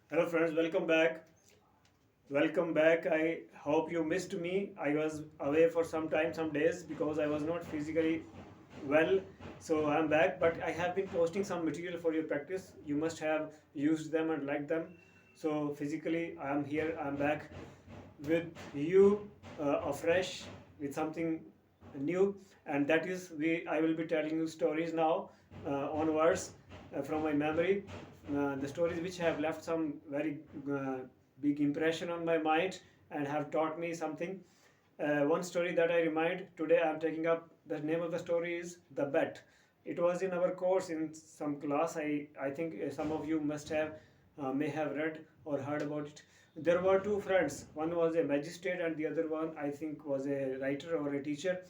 Hello, friends. Welcome back. Welcome back. I hope you missed me. I was away for some time, some days because I was not physically well. So I'm back, but I have been posting some material for your practice. You must have used them and liked them. So physically, I'm here. I'm back with you afresh with something new, and that is we. I will be telling you stories now onwards from my memory, the stories which have left some very big impression on my mind and have taught me something. One story that I remind today I am taking up, the name of the story is The Bet. It was in our course in some class. I think some of you must have may have read or heard about it. There were two friends. One was a magistrate and the other one I think was a writer or a teacher.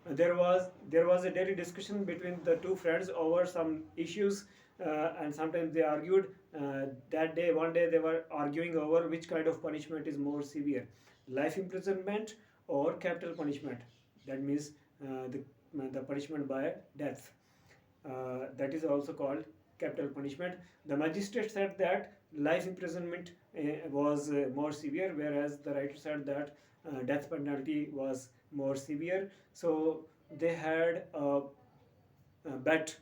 There was a daily discussion between the two friends over some issues, and sometimes they argued. That day, one day, they were arguing over which kind of punishment is more severe, life imprisonment or capital punishment. That means the punishment by death. That is also called capital punishment. The magistrate said that life imprisonment was more severe, whereas the writer said that death penalty was more severe. So they had a bet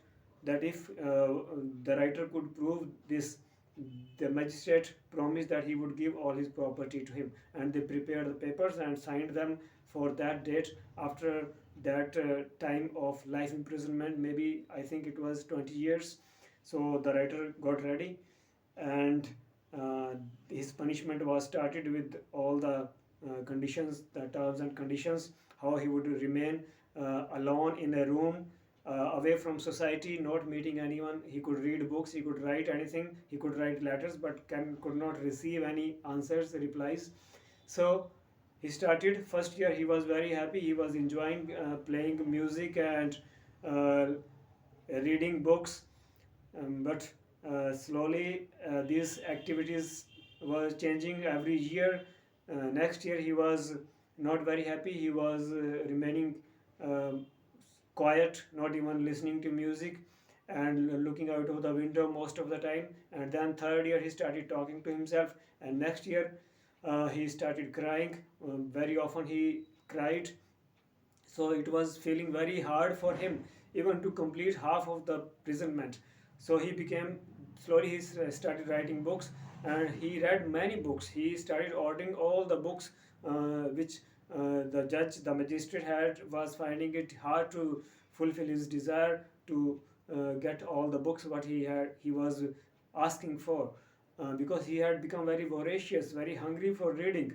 that if the writer could prove this, the magistrate promised that he would give all his property to him, and they prepared the papers and signed them for that date. After that time of life imprisonment, maybe I think it was 20 years. So the writer got ready, and uh, his punishment was started with all the conditions, the terms and conditions, how he would remain alone in a room, away from society, not meeting anyone. He could read books, he could write anything, he could write letters, but could not receive any answers, replies. So he started. First year he was very happy. He was enjoying playing music and uh, reading books, but slowly these activities were changing every year. Next year he was not very happy. He was remaining um quiet, not even listening to music, and looking out of the window most of the time. And then third year he started talking to himself, and next year he started crying. Very often he cried, so it was feeling very hard for him even to complete half of the imprisonment. So he became, slowly he started writing books, and he read many books. He started ordering all the books which the judge, the magistrate had was finding it hard to fulfill his desire to get all the books what he was asking for, because he had become very voracious, very hungry for reading,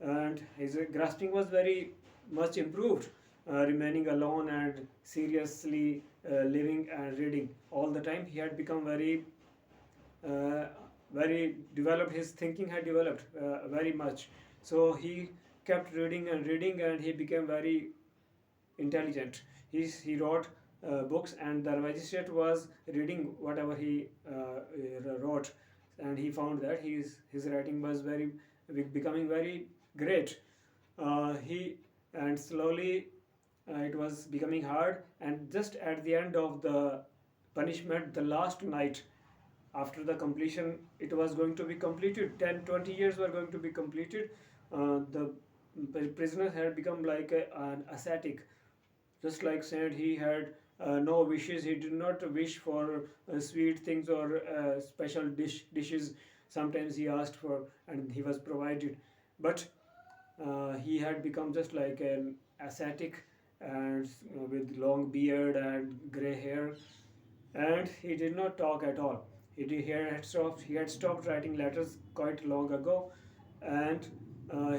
and his grasping was very much improved, remaining alone and seriously living and reading all the time. He had become uh, very developed. His thinking had developed very much. So he kept reading and reading, and he became very intelligent. He wrote books, and the magistrate was reading whatever he wrote, and he found that his writing was very becoming very great. He and slowly it was becoming hard, and just at the end of the punishment, the last night after the completion, it was going to be completed. 10-20 years were going to be completed. The prisoner had become like an ascetic, just like said, he had no wishes. He did not wish for sweet things or special dishes. Sometimes he asked for, and he was provided. But he had become just like an ascetic, and with long beard and gray hair, and he did not talk at all. He had stopped writing letters quite long ago, and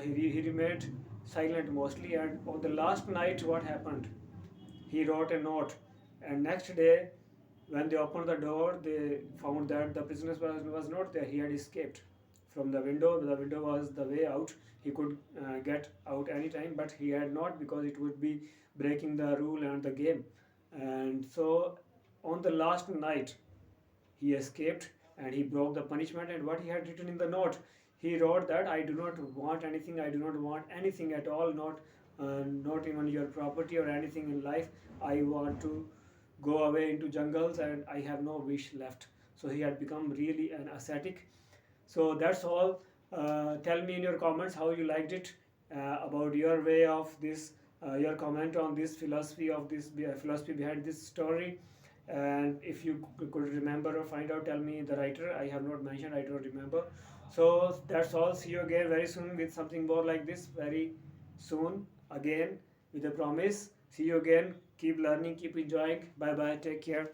he remained silent mostly. And on the last night, what happened? He wrote a note, and next day, when they opened the door, they found that the prisoner was not there. He had escaped from the window. The window was the way out. He could get out anytime, but he had not, because it would be breaking the rule and the game. And so, on the last night, he escaped, and he broke the punishment. And what he had written in the note, he wrote that I do not want anything, I do not want anything at all, not even your property or anything in life. I want to go away into jungles, and I have no wish left. So he had become really an ascetic. So that's all. Tell me in your comments how you liked it, about your way of this, your comment on this philosophy of this philosophy behind this story. And if you could remember or find out, tell me the writer. I have not mentioned, I don't remember. So that's all. See you again very soon with something more like this, very soon again, with a promise. See you again. Keep learning, keep enjoying. Bye bye. Take care.